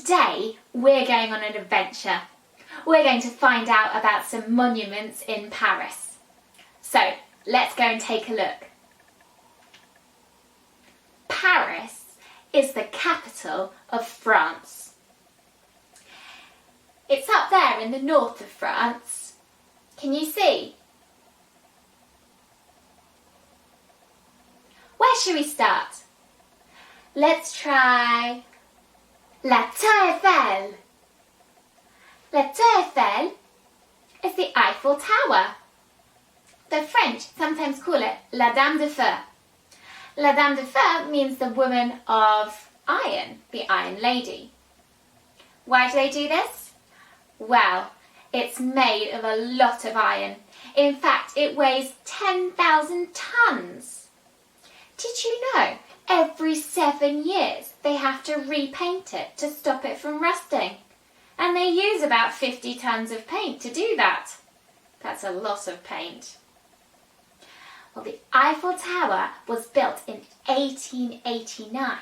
today we're going on an adventure. We're going to find out about some monuments in Paris. So let's go and take a look. Paris is the capital of France. It's up there in the north of France. Can you see? Where shall we start? Let's try La Tour Eiffel. La Tour Eiffel is the Eiffel Tower. The French sometimes call it La Dame de Fer. La Dame de Fer means the woman of iron, the Iron Lady. Why do they do this? Well, it's made of a lot of iron. In fact, it weighs 10,000 tons. Did you know every 7 years they have to repaint it to stop it from rusting? And they use about 50 tons of paint to do that. That's a lot of paint. Well, the Eiffel Tower was built in 1889.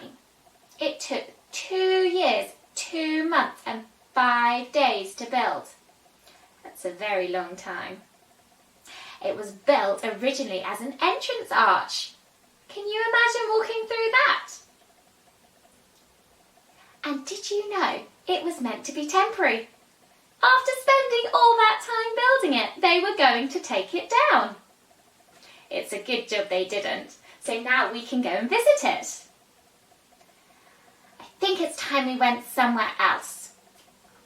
It took 2 years, 2 months and 5 days to build. That's a very long time. It was built originally as an entrance arch. Can you imagine walking through that? And did you know it was meant to be temporary? After spending all that time building it, they were going to take it down. It's a good job they didn't, so now we can go and visit it. I think it's time we went somewhere else.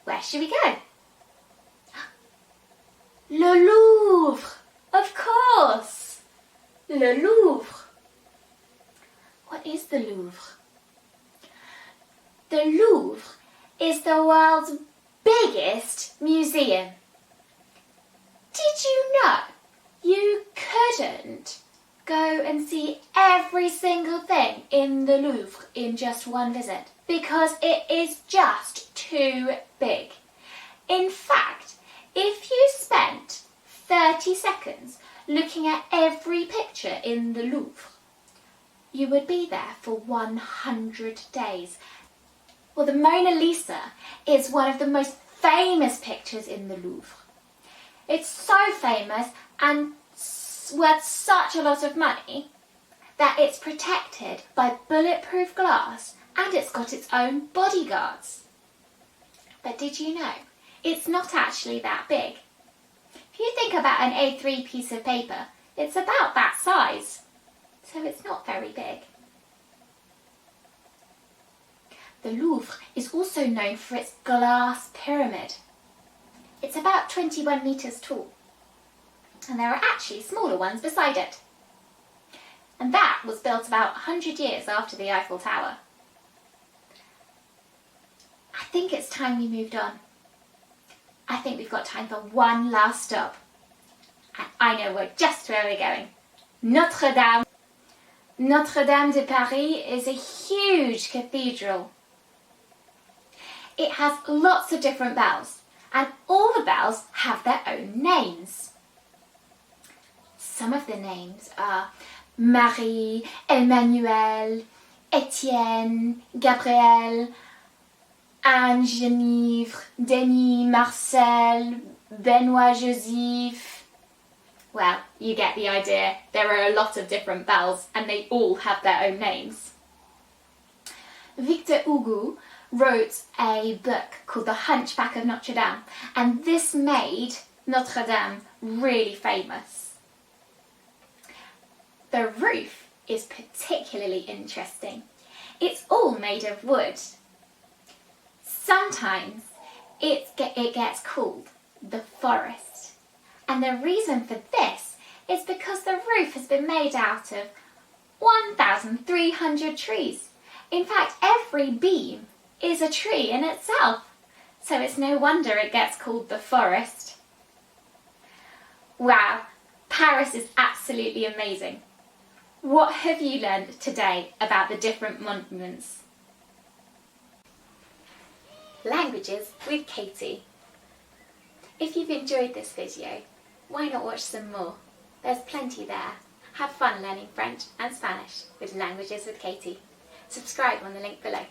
Where should we go? Le Louvre, of course. Le Louvre. What is the Louvre? The Louvre is the world's biggest museum. Did you know you couldn't go and see every single thing in the Louvre in just one visit because it is just too big? In fact, if you spent 30 seconds looking at every picture in the Louvre, you would be there for 100 days. Well, the Mona Lisa is one of the most famous pictures in the Louvre. It's so famous and worth such a lot of money that it's protected by bulletproof glass and it's got its own bodyguards. But did you know it's not actually that big? If you think about an A3 piece of paper, it's about that size. So it's not very big. The Louvre is also known for its glass pyramid. It's about 21 metres tall, and there are actually smaller ones beside it. And that was built about 100 years after the Eiffel Tower. I think it's time we moved on. I think we've got time for one last stop. And I know just where we're going. Notre Dame. Notre Dame de Paris is a huge cathedral. It has lots of different bells, and all the bells have their own names. Some of the names are Marie, Emmanuel, Etienne, Gabriel, Anne, Geneviève, Denis, Marcel, Benoit, Joseph. Well, you get the idea. There are a lot of different bells and they all have their own names. Victor Hugo wrote a book called The Hunchback of Notre Dame, and this made Notre Dame really famous. The roof is particularly interesting. It's all made of wood. Sometimes it gets called the forest. And the reason for this is because the roof has been made out of 1,300 trees. In fact, every beam is a tree in itself. So it's no wonder it gets called the forest. Wow, Paris is absolutely amazing. What have you learned today about the different monuments? Languages with Katie. If you've enjoyed this video, why not watch some more? There's plenty there. Have fun learning French and Spanish with Languages with Katie. Subscribe on the link below.